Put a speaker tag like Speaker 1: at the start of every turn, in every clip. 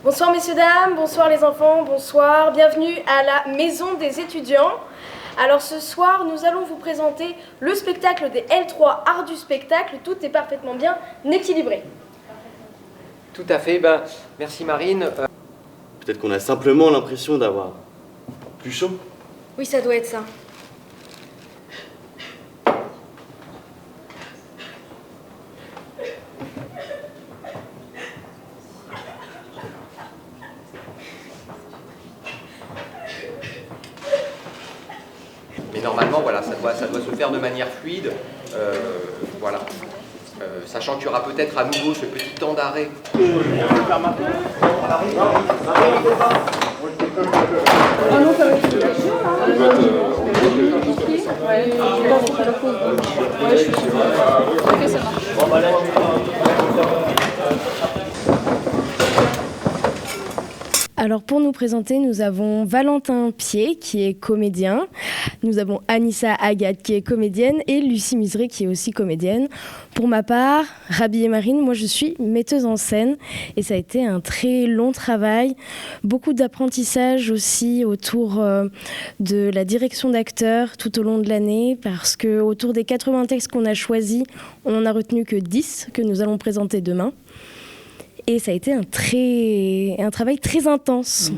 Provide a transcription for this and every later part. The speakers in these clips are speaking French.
Speaker 1: Bonsoir messieurs, dames, bonsoir les enfants, bonsoir, bienvenue à la Maison des étudiants. Alors ce soir, nous allons vous présenter le spectacle des L3 Arts du spectacle. Tout est parfaitement bien équilibré.
Speaker 2: Tout à fait, merci Marine.
Speaker 3: Peut-être qu'on a simplement l'impression d'avoir plus chaud.
Speaker 1: Oui, ça doit être ça.
Speaker 2: Mais normalement, voilà, ça doit se faire de manière fluide. Voilà. Sachant qu'il y aura peut-être à nouveau ce petit temps d'arrêt.
Speaker 1: Alors pour nous présenter, nous avons Valentin Pied qui est comédien, nous avons Anissa Agathe qui est comédienne et Lucie Miseré qui est aussi comédienne. Pour ma part, Rabi et Marine, moi je suis metteuse en scène et ça a été un très long travail, beaucoup d'apprentissage aussi autour de la direction d'acteurs tout au long de l'année parce que autour des 80 textes qu'on a choisis, on n'en a retenu que 10 que nous allons présenter demain. Et ça a été un travail très intense.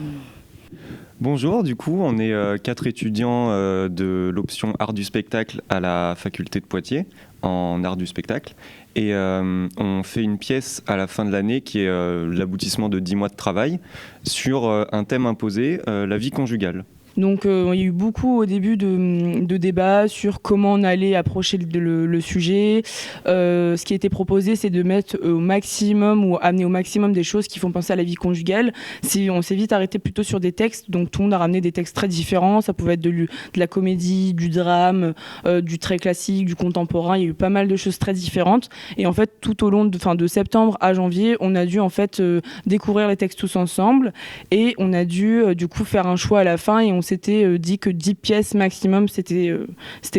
Speaker 4: Bonjour, du coup, on est 4 étudiants de l'option Art du spectacle à la faculté de Poitiers, en Art du spectacle. Et on fait une pièce à la fin de l'année qui est l'aboutissement de 10 mois de travail sur un thème imposé, la vie conjugale.
Speaker 5: Donc il y a eu beaucoup au début de débats sur comment on allait approcher le sujet. Ce qui a été proposé, c'est de mettre au maximum ou amener au maximum des choses qui font penser à la vie conjugale. On s'est vite arrêté plutôt sur des textes, donc tout le monde a ramené des textes très différents. Ça pouvait être de la comédie, du drame, du très classique, du contemporain. Il y a eu pas mal de choses très différentes. Et en fait, tout au long de septembre à janvier, on a dû en fait découvrir les textes tous ensemble et on a dû du coup faire un choix à la fin et on s'était dit que 10 pièces maximum, c'était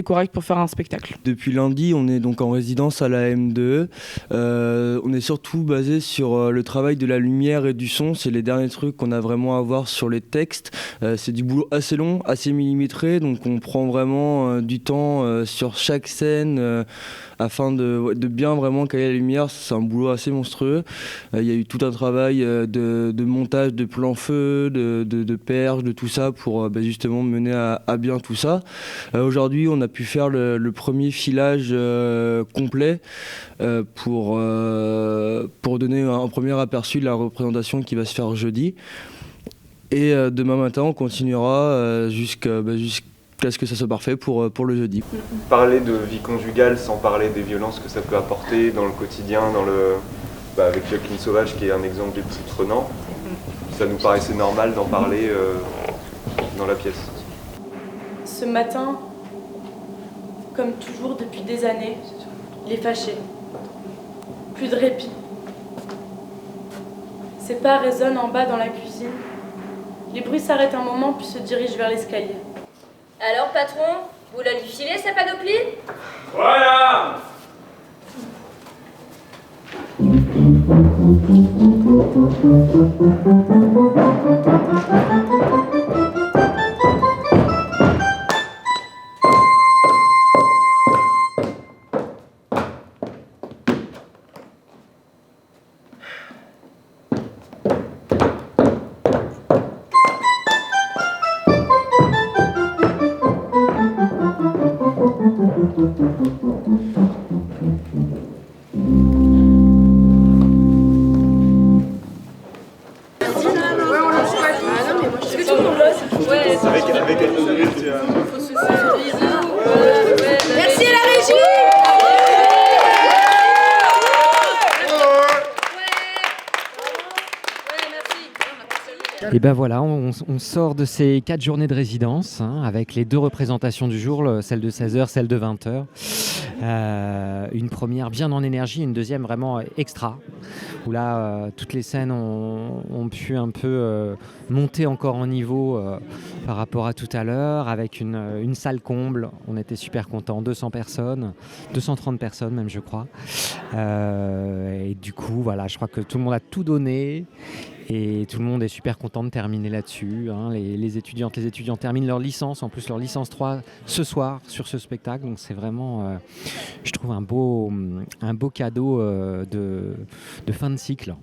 Speaker 5: correct pour faire un spectacle.
Speaker 6: Depuis lundi, on est donc en résidence à la M2E. On est surtout basé sur le travail de la lumière et du son. C'est les derniers trucs qu'on a vraiment à voir sur les textes. C'est du boulot assez long, assez millimétré, donc on prend vraiment du temps sur chaque scène afin de bien vraiment caler la lumière. C'est un boulot assez monstrueux. Il y a eu tout un travail de montage de plans feu, de perches, de tout ça pour justement mener à bien tout ça. Aujourd'hui, on a pu faire le premier filage complet pour donner un premier aperçu de la représentation qui va se faire jeudi. Et demain matin, on continuera jusqu'à ce que ça soit parfait pour le jeudi.
Speaker 4: Parler de vie conjugale sans parler des violences que ça peut apporter dans le quotidien, avec Jacqueline Sauvage qui est un exemple des plus prenants, ça nous paraissait normal d'en parler dans la pièce.
Speaker 7: Ce matin, comme toujours depuis des années, il est fâché. Plus de répit. Ses pas résonnent en bas dans la cuisine. Les bruits s'arrêtent un moment puis se dirigent vers l'escalier.
Speaker 8: Alors patron, vous la lui filez sa panoplie ?
Speaker 9: Voilà.
Speaker 1: Merci à la régie.
Speaker 10: Et ben voilà, on sort de ces 4 journées de résidence avec les 2 représentations du jour, celle de 16h, celle de 20h. Une première bien en énergie, une deuxième vraiment extra, où là toutes les scènes ont pu un peu monter encore en niveau par rapport à tout à l'heure, avec une salle comble. On était super contents, 200 personnes, 230 personnes même je crois. Et du coup voilà, je crois que tout le monde a tout donné. Et tout le monde est super content de terminer là-dessus. Hein. Les étudiants terminent leur licence, en plus leur licence 3 ce soir sur ce spectacle. Donc c'est vraiment, je trouve, un beau cadeau de fin de cycle.